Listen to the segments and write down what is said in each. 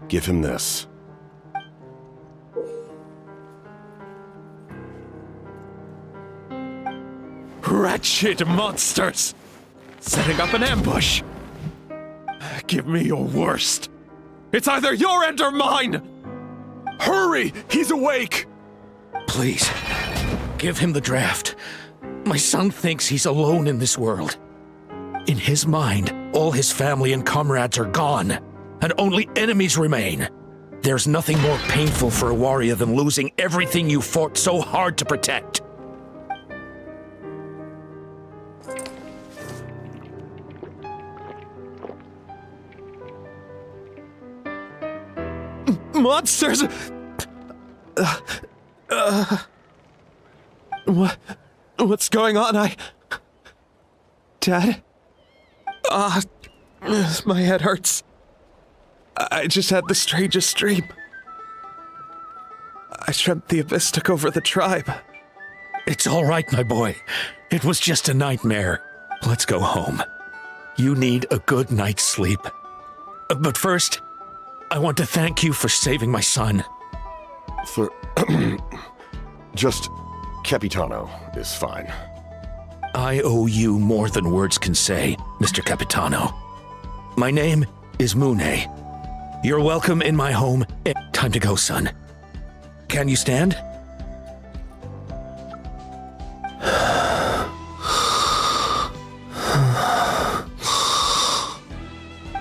Give him this. Wretched monsters! Setting up an ambush! Give me your worst! It's either your end or mine! Hurry! He's awake! Please, give him the draft. My son thinks he's alone in this world. In his mind, all his family and comrades are gone, and only enemies remain. There's nothing more painful for a warrior than losing everything you fought so hard to protect. Monsters! What's going on? Dad? My head hurts. I just had the strangest dream. I dreamt the Abyss took over the tribe. It's all right, my boy. It was just a nightmare. Let's go home. You need a good night's sleep. But first, I want to thank you for saving my son. For... just... Capitano is fine. I owe you more than words can say, Mr. Capitano. My name is Mune. You're welcome in my home. Time to go, son. Can you stand?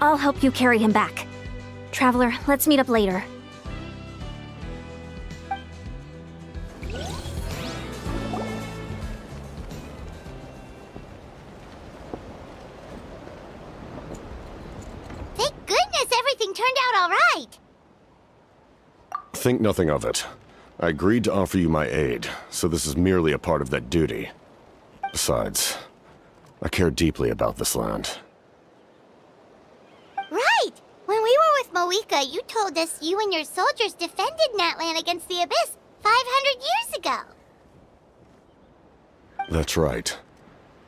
I'll help you carry him back. Traveler, let's meet up later. Thank goodness everything turned out all right. Think nothing of it. I agreed to offer you my aid, so this is merely a part of that duty. Besides, I care deeply about this land. Right! When we were with Moika, you told us you and your soldiers defended Natlan against the Abyss 500 years ago. That's right.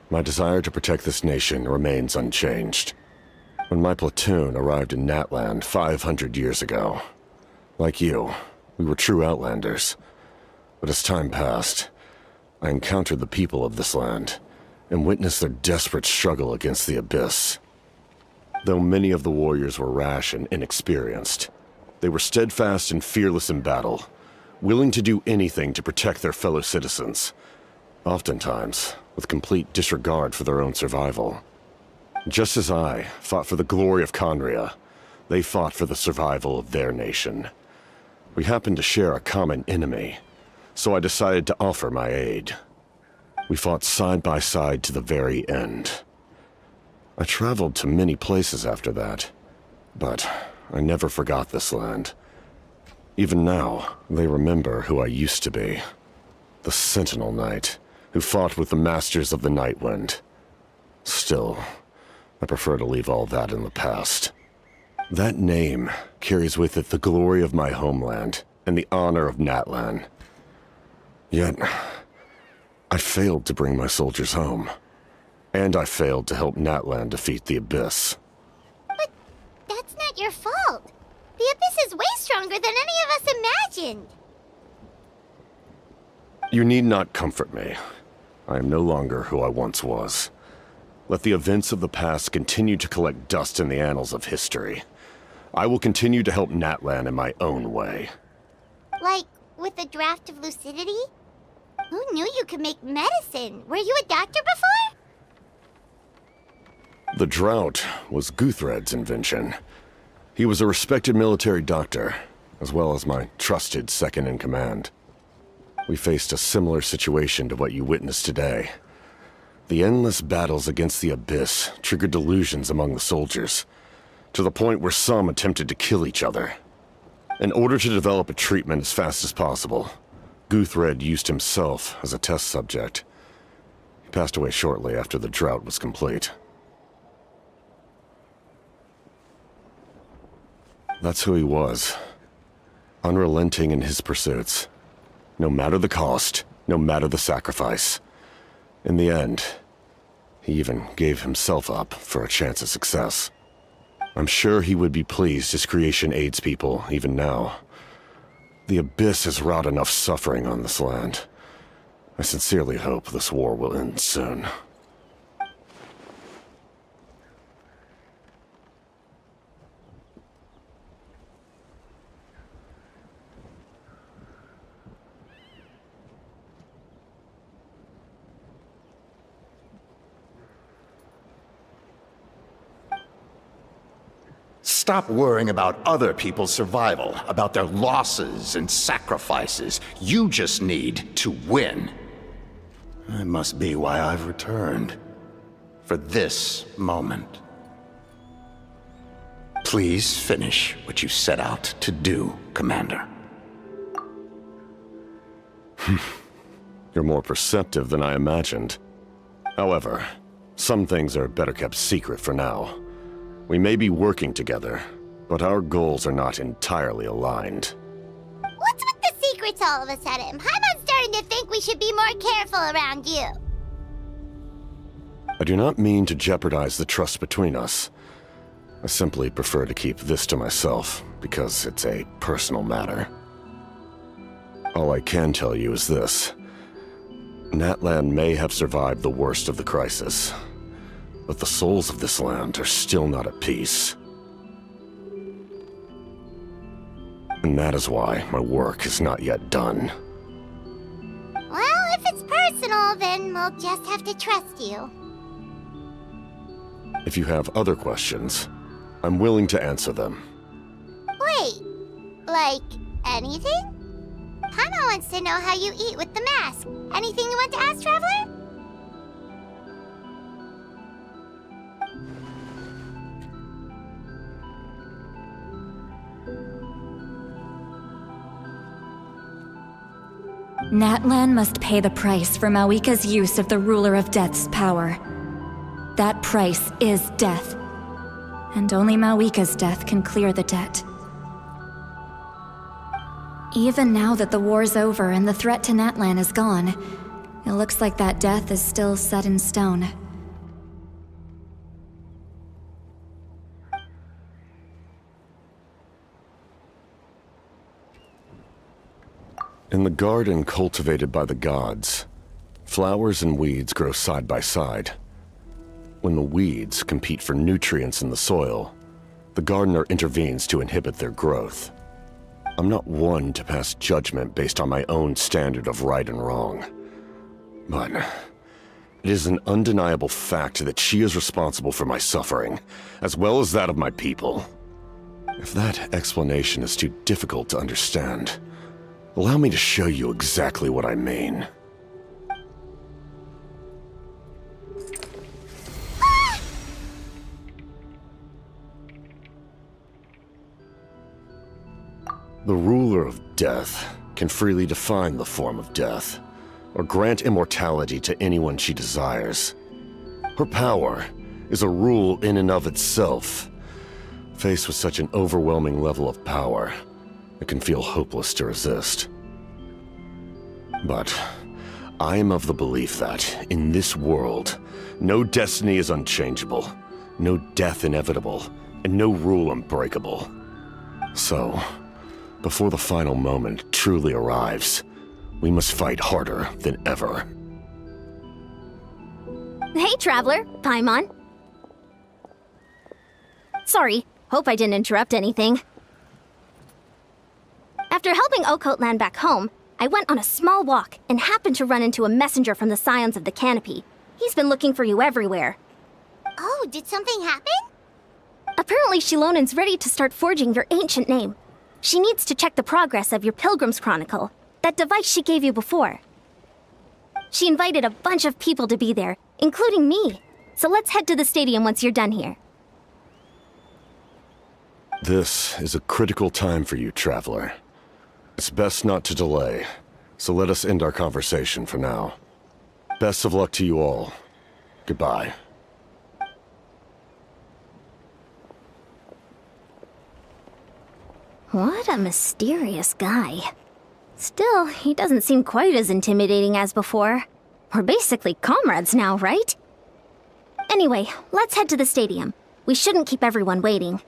My desire to protect this nation remains unchanged. When my platoon arrived in Natlan 500 years ago, like you, we were true outlanders. But as time passed, I encountered the people of this land and witnessed their desperate struggle against the Abyss. Though many of the warriors were rash and inexperienced, they were steadfast and fearless in battle, willing to do anything to protect their fellow citizens, oftentimes with complete disregard for their own survival. Just as I fought for the glory of Conria, they fought for the survival of their nation. We happened to share a common enemy, so I decided to offer my aid. We fought side by side to the very end. I traveled to many places after that, but I never forgot this land. Even now, they remember who I used to be. The Sentinel Knight, who fought with the Masters of the Night Wind. Still, I prefer to leave all that in the past. That name carries with it the glory of my homeland and the honor of Natlan. Yet, I failed to bring my soldiers home. And I failed to help Natlan defeat the Abyss. But that's not your fault. The Abyss is way stronger than any of us imagined. You need not comfort me. I am no longer who I once was. Let the events of the past continue to collect dust in the annals of history. I will continue to help Natlan in my own way. Like, with the draft of lucidity? Who knew you could make medicine? Were you a doctor before? The drought was Guthred's invention. He was a respected military doctor, as well as my trusted second-in-command. We faced a similar situation to what you witnessed today. The endless battles against the Abyss triggered delusions among the soldiers, to the point where some attempted to kill each other. In order to develop a treatment as fast as possible, Guthred used himself as a test subject. He passed away shortly after the drought was complete. That's who he was. Unrelenting in his pursuits. No matter the cost, no matter the sacrifice. In the end, he even gave himself up for a chance of success. I'm sure he would be pleased his creation aids people, even now. The Abyss has wrought enough suffering on this land. I sincerely hope this war will end soon. Stop worrying about other people's survival, about their losses and sacrifices. You just need to win. That must be why I've returned. For this moment. Please finish what you set out to do, Commander. You're more perceptive than I imagined. However, some things are better kept secret for now. We may be working together, but our goals are not entirely aligned. What's with the secrets all of a sudden? Paimon's starting to think we should be more careful around you. I do not mean to jeopardize the trust between us. I simply prefer to keep this to myself, because it's a personal matter. All I can tell you is this. Natlan may have survived the worst of the crisis, but the souls of this land are still not at peace. And that is why my work is not yet done. Well, if it's personal, then we'll just have to trust you. If you have other questions, I'm willing to answer them. Wait, like anything? Paimon wants to know how you eat with the mask. Anything you want to ask, Traveler? Natlan must pay the price for Mawika's use of the Ruler of Death's power. That price is death. And only Mawika's death can clear the debt. Even now that the war's over and the threat to Natlan is gone, it looks like that death is still set in stone. In the garden cultivated by the gods, flowers and weeds grow side by side. When the weeds compete for nutrients in the soil, the gardener intervenes to inhibit their growth. I'm not one to pass judgment based on my own standard of right and wrong. But it is an undeniable fact that she is responsible for my suffering, as well as that of my people. If that explanation is too difficult to understand, allow me to show you exactly what I mean. The ruler of death can freely define the form of death, or grant immortality to anyone she desires. Her power is a rule in and of itself. Faced with such an overwhelming level of power, it can feel hopeless to resist. But I am of the belief that, in this world, no destiny is unchangeable, no death inevitable, and no rule unbreakable. So, before the final moment truly arrives, we must fight harder than ever. Hey, Traveler. Paimon. Sorry, hope I didn't interrupt anything. After helping Okot land back home, I went on a small walk and happened to run into a messenger from the Scions of the Canopy. He's been looking for you everywhere. Oh, did something happen? Apparently Shilonen's ready to start forging your ancient name. She needs to check the progress of your Pilgrim's Chronicle, that device she gave you before. She invited a bunch of people to be there, including me. So let's head to the stadium once you're done here. This is a critical time for you, Traveler. It's best not to delay, so let us end our conversation for now. Best of luck to you all. Goodbye. What a mysterious guy. Still, he doesn't seem quite as intimidating as before. We're basically comrades now, right? Anyway, let's head to the stadium. We shouldn't keep everyone waiting.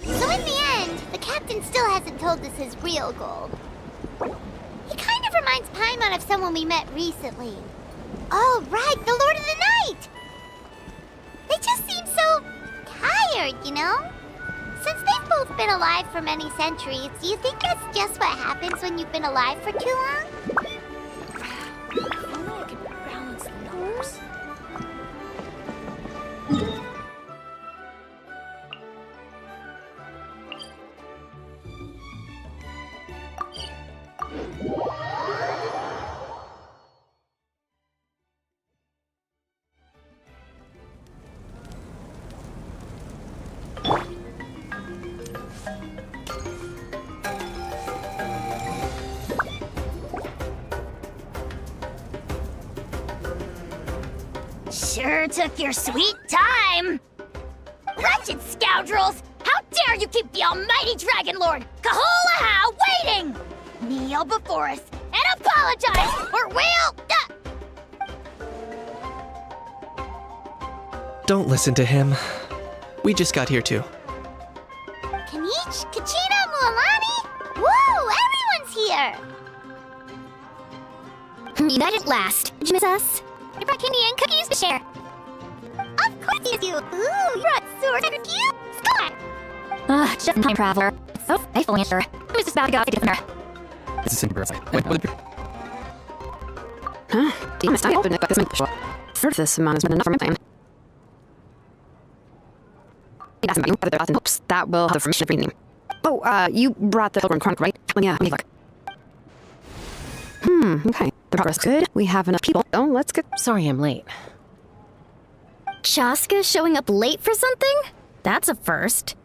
So in the end, the captain still hasn't told us his real goal. He kind of reminds Paimon of someone we met recently. Oh, right, the Lord of the Night! They just seem so tired, you know? Since they've both been alive for many centuries, do you think that's just what happens when you've been alive for too long? If only I could balance the numbers. Sure took your sweet time! Wretched scoundrels! How dare you keep the almighty Dragon Lord, Kahulaha, waiting! Kneel before us and apologize, or we'll... Don't listen to him. We just got here too. Kanich, Kachina, Mualani? Woo! Everyone's here! United at last. Did you miss us? I brought candy and cookies to share. Of course you do! Ooh, you brought swords and cute! Score! Just in time, traveler. So faithfully sure. I was just about to go get dinner. This is Cindy Wait, Damn, I opened it, but this might sort of this amount is enough for my plan. That's about you, but there are hopes that will have the permission of reading. Oh, you brought the Pilgrim Chronicle, right? Yeah, let me look. Okay. The progress is good. We have enough people. Oh, let's get... Sorry I'm late. Chaska showing up late for something? That's a first.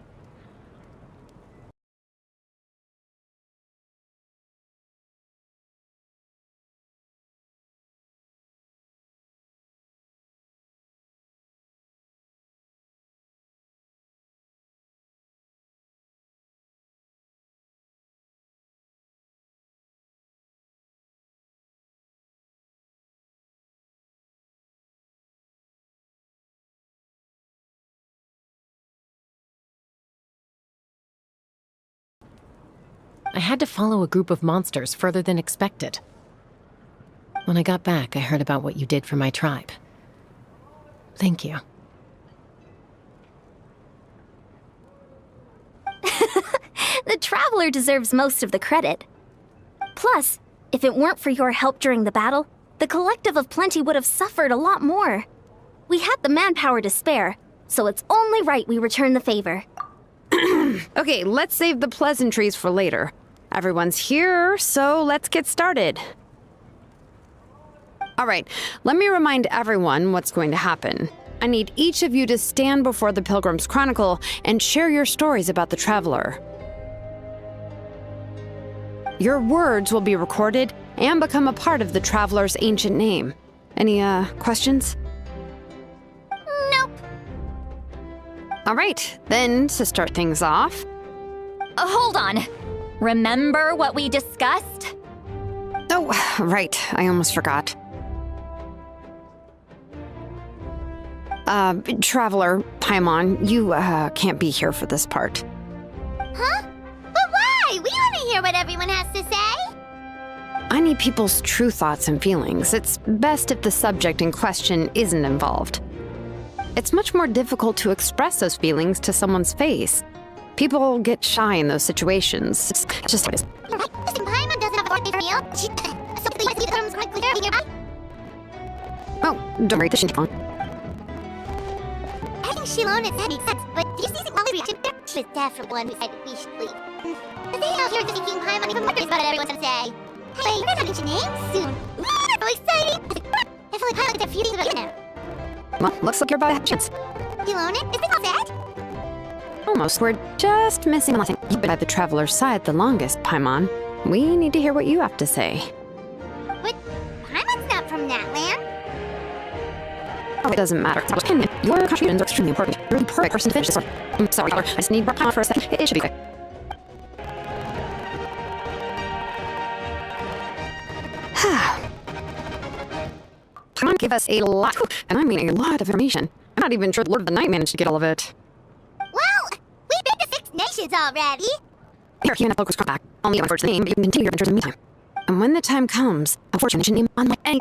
I had to follow a group of monsters further than expected. When I got back, I heard about what you did for my tribe. Thank you. The Traveler deserves most of the credit. Plus, if it weren't for your help during the battle, the Collective of Plenty would have suffered a lot more. We had the manpower to spare, so it's only right we return the favor. Okay, let's save the pleasantries for later. Everyone's here, so let's get started. All right, let me remind everyone what's going to happen. I need each of you to stand before the Pilgrim's Chronicle and share your stories about the Traveler. Your words will be recorded and become a part of the Traveler's ancient name. Any, questions? Nope. All right, then, to start things off... Hold on. Remember what we discussed? Oh, right, I almost forgot. Traveler, Paimon, you, can't be here for this part. Huh? But why? We want to hear what everyone has to say! I need people's true thoughts and feelings. It's best if the subject in question isn't involved. It's much more difficult to express those feelings to someone's face. People get shy in those situations. It's just what it is. You're right. Just think Paimon doesn't have a birthday for you. She... So please, the terms quickly nearby. Oh, don't worry, this shouldn't be long. I think Shilon said makes sense, but do you see the other reaction there? She was definitely one who said we should leave. But they out here thinking Paimon even wonders about what everyone's gonna say. Hey, we're gonna mention names soon. Ooh, so exciting! I feel like Paimon gets a few things about you now. Well, looks like you're about to have a chance. Shilon, is this all set? Almost. We're just missing one thing. You've been at the Traveler's side the longest, Paimon. We need to hear what you have to say. But Paimon's not from Natlan. Oh, it doesn't matter. Your contributions are extremely important. You're the perfect person to finish this one. I'm sorry, Tyler. I just need more time for a second. It should be quick. Paimon gave us a lot, and I mean a lot of information. not even sure the Lord of the Night managed to get all of it. Well, we've been to 6 nations already. Here, you and Pilgrim's come back. I'll need my first name, but you can continue your adventures in the meantime. And when the time comes, unfortunately, I should name unlike any...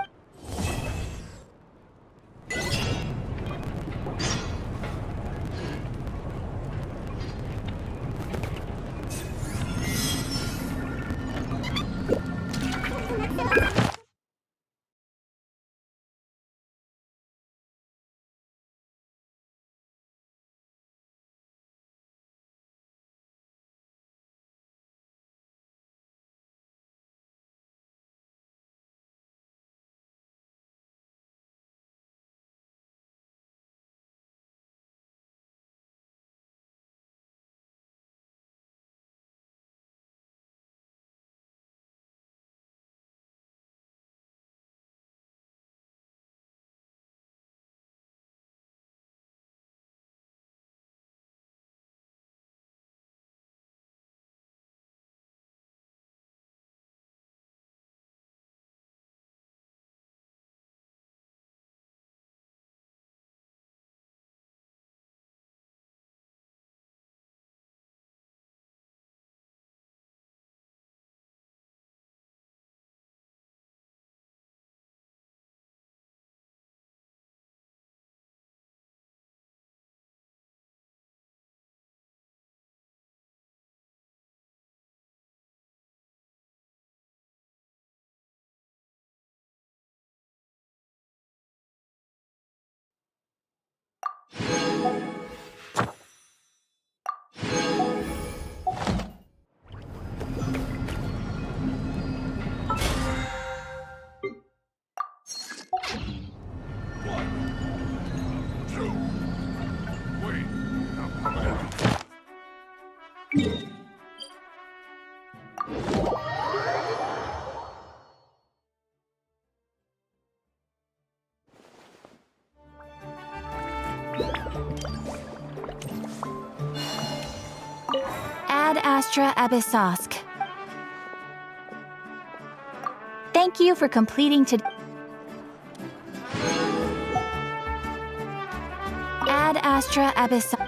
Ad Astra Abyssosk. Thank you for completing to... Ad Astra Abyssosk.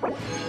You